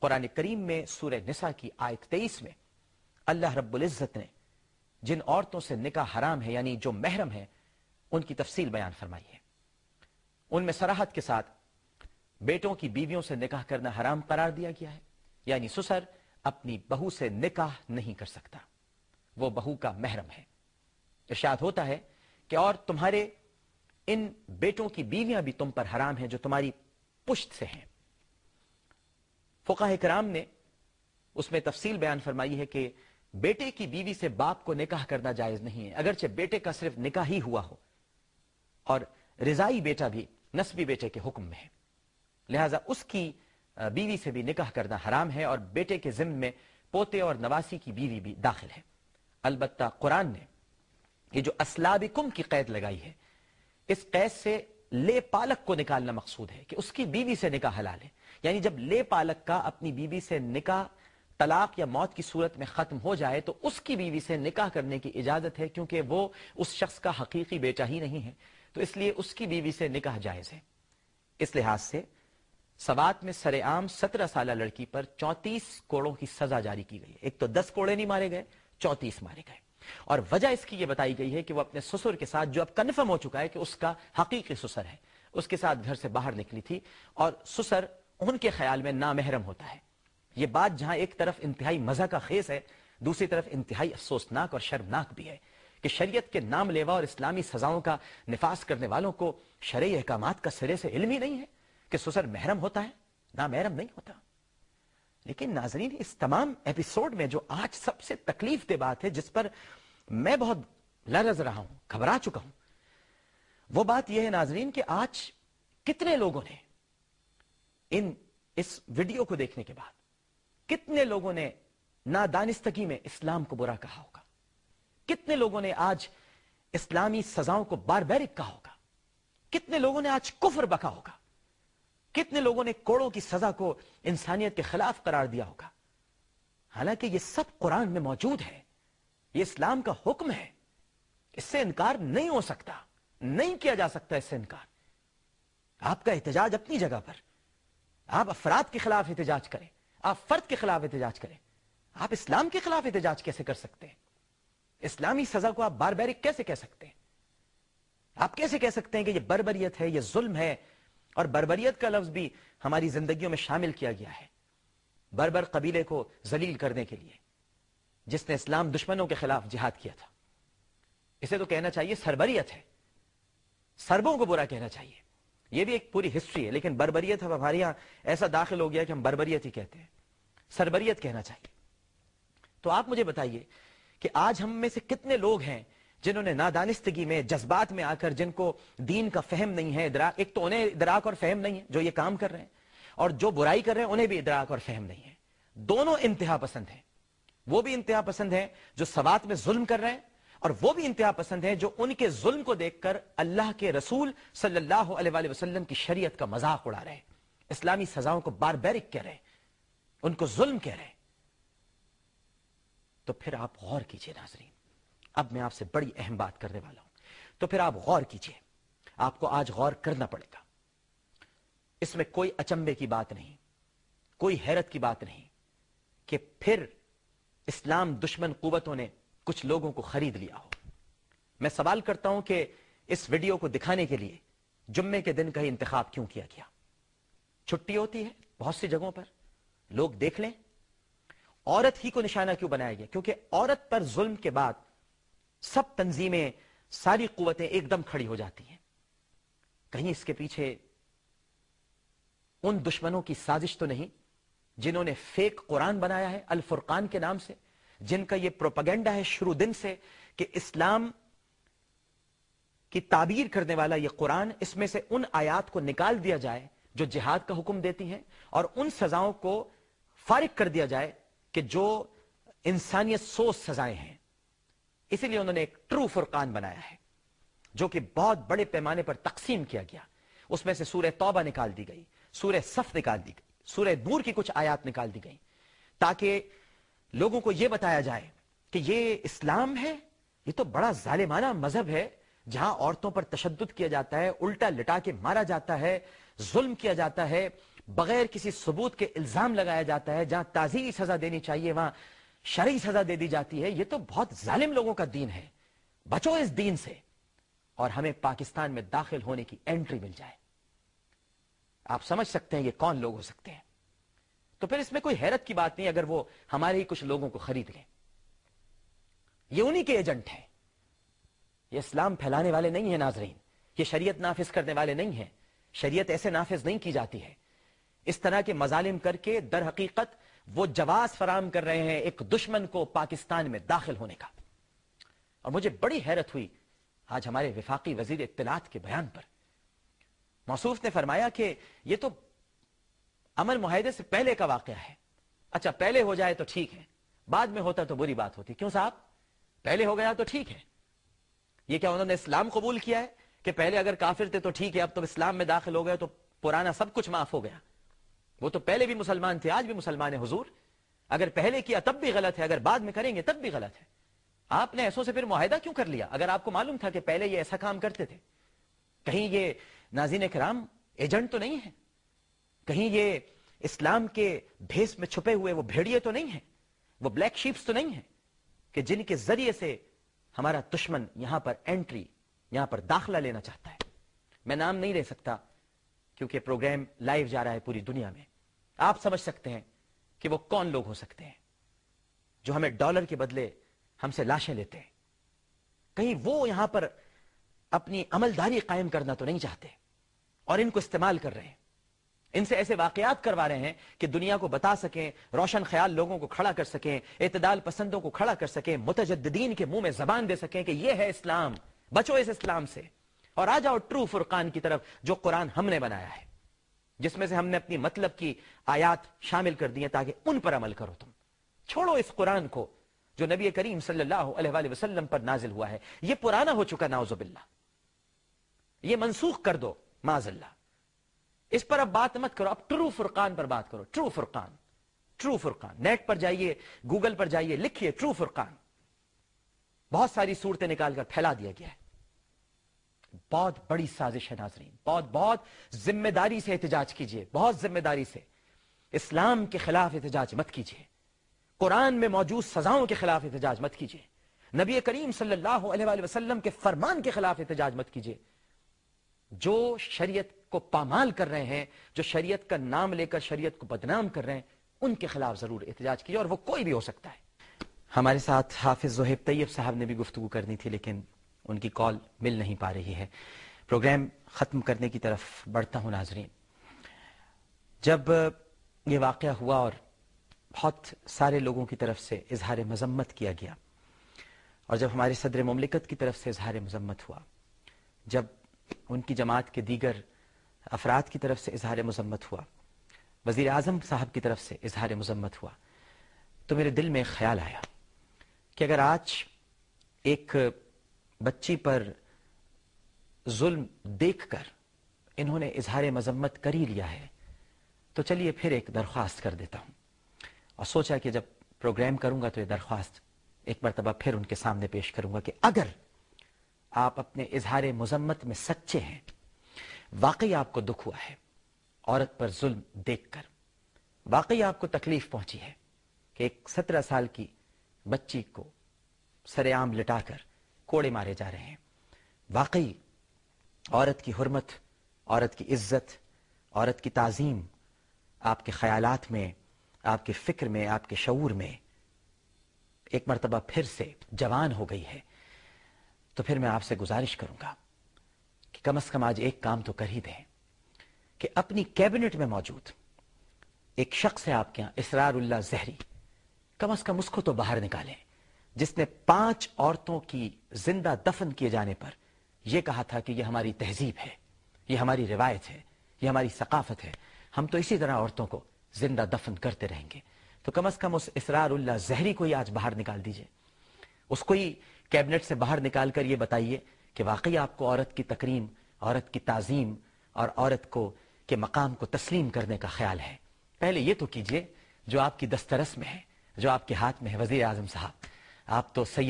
قرآن کریم میں سورہ نساء کی آیت 23 میں اللہ رب العزت نے جن عورتوں سے نکاح حرام ہے یعنی جو محرم ہے ان کی تفصیل بیان فرمائی ہے. ان میں صراحت کے ساتھ بیٹوں کی بیویوں سے نکاح کرنا حرام قرار دیا گیا ہے. یعنی سسر اپنی بہو سے نکاح نہیں کر سکتا، وہ بہو کا محرم ہے. ارشاد ہوتا ہے کہ اور تمہارے ان بیٹوں کی بیویاں بھی تم پر حرام ہیں جو تمہاری پشت سے ہیں. فقہاء کرام نے اس میں تفصیل بیان فرمائی ہے کہ بیٹے کی بیوی سے باپ کو نکاح کرنا جائز نہیں ہے، اگرچہ بیٹے کا صرف نکاح ہی ہوا ہو، اور رضائی بیٹا بھی نسبی بیٹے کے حکم میں ہے، لہذا اس کی بیوی سے بھی نکاح کرنا حرام ہے، اور بیٹے کے ضمن میں پوتے اور نواسی کی بیوی بھی داخل ہے. البتہ قرآن نے یہ جو اسلابکم کی قید لگائی ہے، اس قید سے لے پالک کو نکالنا مقصود ہے کہ اس کی بیوی سے نکاح حلال ہے. یعنی جب لے پالک کا اپنی بیوی سے نکاح طلاق یا موت کی صورت میں ختم ہو جائے تو اس کی بیوی سے نکاح کرنے کی اجازت ہے، کیونکہ وہ اس شخص کا حقیقی بیٹا ہی نہیں ہے، تو اس لیے اس کی بیوی سے نکاح جائز ہے. اس لحاظ سے سوات میں سر عام 17 سالہ لڑکی پر 34 کوڑوں کی سزا جاری کی گئی. ایک تو 10 کوڑے نہیں مارے گئے، 34 مارے گئے. اور وجہ اس کی یہ بتائی گئی ہے کہ وہ اپنے سسر کے ساتھ، جو اب کنفرم ہو چکا ہے کہ اس کا حقیقی سسر ہے، اس کے ساتھ گھر سے باہر نکلی تھی، اور سسر ان کے خیال میں نامحرم ہوتا ہے. یہ بات جہاں ایک طرف انتہائی مزہ کا خیز ہے، دوسری طرف انتہائی افسوسناک اور شرمناک بھی ہے کہ شریعت کے نام لیوا اور اسلامی سزاؤں کا نفاذ کرنے والوں کو شرعی احکامات کا سرے سے علم ہی نہیں ہے کہ سسر محرم ہوتا ہے، نامحرم نہیں ہوتا. لیکن ناظرین، اس تمام ایپیسوڈ میں جو آج سب سے تکلیف دہ بات ہے، جس پر میں بہت لرز رہا ہوں، گھبرا چکا ہوں، وہ بات یہ ہے ناظرین کہ آج کتنے لوگوں نے اس ویڈیو کو دیکھنے کے بعد، کتنے لوگوں نے نادانستگی میں اسلام کو برا کہا ہوگا، کتنے لوگوں نے آج اسلامی سزاؤں کو باربیرک کہا ہوگا، کتنے لوگوں نے آج کفر بکا ہوگا، کتنے لوگوں نے کوڑوں کی سزا کو انسانیت کے خلاف قرار دیا ہوگا. حالانکہ یہ سب قرآن میں موجود ہے، یہ اسلام کا حکم ہے، اس سے انکار نہیں ہو سکتا، نہیں کیا جا سکتا اس سے انکار. آپ کا احتجاج اپنی جگہ پر، آپ افراد کے خلاف احتجاج کریں، آپ فرد کے خلاف احتجاج کریں، آپ اسلام کے خلاف احتجاج کیسے کر سکتے ہیں؟ اسلامی سزا کو آپ باربیرک کیسے کہہ سکتے ہیں؟ آپ کیسے کہہ سکتے ہیں کہ یہ بربریت ہے، یہ ظلم ہے؟ اور بربریت کا لفظ بھی ہماری زندگیوں میں شامل کیا گیا ہے بربر قبیلے کو ذلیل کرنے کے لیے، جس نے اسلام دشمنوں کے خلاف جہاد کیا تھا. اسے تو کہنا چاہیے سربریت ہے، سربوں کو برا کہنا چاہیے. یہ بھی ایک پوری ہسٹری ہے، لیکن بربریت اب ہمارے یہاں ایسا داخل ہو گیا کہ ہم بربریت ہی کہتے ہیں، سربریت کہنا چاہیے. تو آپ مجھے بتائیے کہ آج ہم میں سے کتنے لوگ ہیں جنہوں نے نادانستگی میں، جذبات میں آ کر، جن کو دین کا فہم نہیں ہے، ایک تو انہیں ادراک اور فہم نہیں ہے جو یہ کام کر رہے ہیں، اور جو برائی کر رہے ہیں انہیں بھی ادراک اور فہم نہیں ہے. دونوں انتہا پسند ہیں. وہ بھی انتہا پسند ہیں جو سوات میں ظلم کر رہے ہیں، اور وہ بھی انتہا پسند ہیں جو ان کے ظلم کو دیکھ کر اللہ کے رسول صلی اللہ علیہ وآلہ وسلم کی شریعت کا مذاق اڑا رہے ہیں، اسلامی سزاؤں کو باربیرک کہہ رہے ہیں، ان کو ظلم کہہ رہے ہیں. تو پھر آپ غور کیجئے ناظرین، اب میں آپ سے بڑی اہم بات کرنے والا ہوں، تو پھر آپ غور کیجئے، آپ کو آج غور کرنا پڑے گا. اس میں کوئی اچنبے کی بات نہیں، کوئی حیرت کی بات نہیں کہ پھر اسلام دشمن قوتوں نے کچھ لوگوں کو خرید لیا ہو. میں سوال کرتا ہوں کہ اس ویڈیو کو دکھانے کے لیے جمعے کے دن کا ہی انتخاب کیوں کیا گیا؟ چھٹی ہوتی ہے بہت سی جگہوں پر، لوگ دیکھ لیں. عورت ہی کو نشانہ کیوں بنایا گیا؟ کیونکہ عورت پر ظلم کے بعد سب تنظیمیں، ساری قوتیں ایک دم کھڑی ہو جاتی ہیں. کہیں اس کے پیچھے ان دشمنوں کی سازش تو نہیں جنہوں نے فیک قرآن بنایا ہے الفرقان کے نام سے، جن کا یہ پروپیگنڈا ہے شروع دن سے کہ اسلام کی تعبیر کرنے والا یہ قرآن، اس میں سے ان آیات کو نکال دیا جائے جو جہاد کا حکم دیتی ہیں، اور ان سزاؤں کو فارغ کر دیا جائے کہ جو انسانیت سوز سزائیں ہیں. اسی لیے انہوں نے ایک ٹرو فرقان بنایا ہے جو کہ بہت بڑے پیمانے پر تقسیم کیا گیا. اس میں سے سورہ توبہ نکال دی گئی، سورہ صف نکال دی گئی، سورہ نور کی کچھ آیات نکال دی گئی، تاکہ لوگوں کو یہ بتایا جائے کہ یہ اسلام ہے، یہ تو بڑا ظالمانہ مذہب ہے جہاں عورتوں پر تشدد کیا جاتا ہے، الٹا لٹا کے مارا جاتا ہے، ظلم کیا جاتا ہے، بغیر کسی ثبوت کے الزام لگایا جاتا ہے، جہاں تعزیری سزا دینی چاہیے وہاں شرعی سزا دے دی جاتی ہے. یہ تو بہت ظالم لوگوں کا دین ہے. بچو اس دین سے اور ہمیں پاکستان میں داخل ہونے کی انٹری مل جائے. آپ سمجھ سکتے ہیں یہ کون لوگ ہو سکتے ہیں. تو پھر اس میں کوئی حیرت کی بات نہیں اگر وہ ہمارے ہی کچھ لوگوں کو خرید لیں. یہ انہی کے ایجنٹ ہیں. یہ اسلام پھیلانے والے نہیں ہیں ناظرین. یہ شریعت نافذ کرنے والے نہیں ہیں. شریعت ایسے نافذ نہیں کی جاتی ہے. اس طرح کے مظالم کر کے در حقیقت وہ جواز فراہم کر رہے ہیں ایک دشمن کو پاکستان میں داخل ہونے کا. اور مجھے بڑی حیرت ہوئی آج ہمارے وفاقی وزیر اطلاعات کے بیان پر. موصوف نے فرمایا کہ یہ تو امن معاہدے سے پہلے کا واقعہ ہے. اچھا پہلے ہو جائے تو ٹھیک ہے, بعد میں ہوتا تو بری بات ہوتی. کیوں صاحب؟ پہلے ہو گیا تو ٹھیک ہے. یہ کیا انہوں نے اسلام قبول کیا ہے کہ پہلے اگر کافر تھے تو ٹھیک ہے, اب تو اسلام میں داخل ہو گئے تو پرانا سب کچھ معاف ہو گیا؟ وہ تو پہلے بھی مسلمان تھے, آج بھی مسلمان ہیں حضور. اگر پہلے کیا تب بھی غلط ہے, اگر بعد میں کریں گے تب بھی غلط ہے. آپ نے ایسوں سے پھر معاہدہ کیوں کر لیا اگر آپ کو معلوم تھا کہ پہلے یہ ایسا کام کرتے تھے؟ کہیں یہ ناظرین کرام ایجنٹ تو نہیں ہے؟ کہیں یہ اسلام کے بھیس میں چھپے ہوئے وہ بھیڑیے تو نہیں ہیں؟ وہ بلیک شیپس تو نہیں ہیں کہ جن کے ذریعے سے ہمارا دشمن یہاں پر انٹری, یہاں پر داخلہ لینا چاہتا ہے؟ میں نام نہیں لے سکتا کیونکہ پروگرام لائیو جا رہا ہے پوری دنیا میں. آپ سمجھ سکتے ہیں کہ وہ کون لوگ ہو سکتے ہیں جو ہمیں ڈالر کے بدلے ہم سے لاشیں لیتے ہیں. کہیں وہ یہاں پر اپنی عملداری قائم کرنا تو نہیں چاہتے اور ان کو استعمال کر رہے ہیں. ان سے ایسے واقعات کروا رہے ہیں کہ دنیا کو بتا سکیں, روشن خیال لوگوں کو کھڑا کر سکیں, اعتدال پسندوں کو کھڑا کر سکیں, متجددین کے منہ میں زبان دے سکیں کہ یہ ہے اسلام, بچو اس اسلام سے اور آ جاؤ ٹرو فرقان کی طرف جو قرآن ہم نے بنایا ہے, جس میں سے ہم نے اپنی مطلب کی آیات شامل کر دی ہیں تاکہ ان پر عمل کرو. تم چھوڑو اس قرآن کو جو نبی کریم صلی اللہ علیہ وآلہ وسلم پر نازل ہوا ہے. یہ پرانا ہو چکا نعوذ باللہ, یہ منسوخ کر دو معاذ اللہ. اس پر اب بات مت کرو, اب ٹرو فرقان پر بات کرو. ٹرو فرقان, ٹرو فرقان. نیٹ پر جائیے, گوگل پر جائیے, لکھیے ٹرو فرقان. بہت ساری صورتیں نکال کر پھیلا دیا گیا ہے. بہت بڑی سازش ہے ناظرین, بہت ذمہ داری سے احتجاج کیجئے, بہت ذمہ داری سے. اسلام کے خلاف احتجاج مت کیجئے, قرآن میں موجود سزاؤں کے خلاف احتجاج مت کیجئے, نبی کریم صلی اللہ علیہ وآلہ وسلم کے فرمان کے خلاف احتجاج مت کیجئے. جو شریعت کو پامال کر رہے ہیں, جو شریعت کا نام لے کر شریعت کو بدنام کر رہے ہیں, ان کے خلاف ضرور احتجاج کیجئے, اور وہ کوئی بھی ہو سکتا ہے. ہمارے ساتھ حافظ زہیب طیب صاحب نے بھی گفتگو کرنی تھی لیکن ان کی کال مل نہیں پا رہی ہے. پروگرام ختم کرنے کی طرف بڑھتا ہوں ناظرین. جب یہ واقعہ ہوا اور بہت سارے لوگوں کی طرف سے اظہار مذمت کیا گیا, اور جب ہمارے صدر مملکت کی طرف سے اظہار مذمت ہوا, جب ان کی جماعت کے دیگر افراد کی طرف سے اظہار مذمت ہوا, وزیر اعظم صاحب کی طرف سے اظہار مذمت ہوا, تو میرے دل میں خیال آیا کہ اگر آج ایک بچی پر ظلم دیکھ کر انہوں نے اظہار مذمت کر ہی لیا ہے تو چلیے پھر ایک درخواست کر دیتا ہوں. اور سوچا کہ جب پروگرام کروں گا تو یہ درخواست ایک مرتبہ پھر ان کے سامنے پیش کروں گا کہ اگر آپ اپنے اظہار مذمت میں سچے ہیں, واقعی آپ کو دکھ ہوا ہے عورت پر ظلم دیکھ کر, واقعی آپ کو تکلیف پہنچی ہے کہ ایک 17 سال کی بچی کو سر عام لٹا کر کوڑے مارے جا رہے ہیں, واقعی عورت کی حرمت, عورت کی عزت, عورت کی تعظیم آپ کے خیالات میں, آپ کے فکر میں, آپ کے شعور میں ایک مرتبہ پھر سے جوان ہو گئی ہے, تو پھر میں آپ سے گزارش کروں گا کہ کم از کم آج ایک کام تو کر ہی دیں کہ اپنی کیبنٹ میں موجود ایک شخص ہے آپ کے یہاں, اسرار اللہ زہری, کم از کم اس کو تو باہر نکالیں, جس نے 5 عورتوں کی زندہ دفن کیے جانے پر یہ کہا تھا کہ یہ ہماری تہذیب ہے, یہ ہماری روایت ہے, یہ ہماری ثقافت ہے, ہم تو اسی طرح عورتوں کو زندہ دفن کرتے رہیں گے. تو کم از کم اس اسرار اللہ زہری کو ہی آج باہر نکال دیجئے, اس کو ہی کیبنٹ سے باہر نکال کر یہ بتائیے کہ واقعی آپ کو عورت کی تکریم, عورت کی تعظیم اور عورت کو کے مقام کو تسلیم کرنے کا خیال ہے. پہلے یہ تو کیجئے جو آپ کی دسترس میں ہے, جو آپ کے ہاتھ میں ہے. وزیر اعظم صاحب, آپ تو سید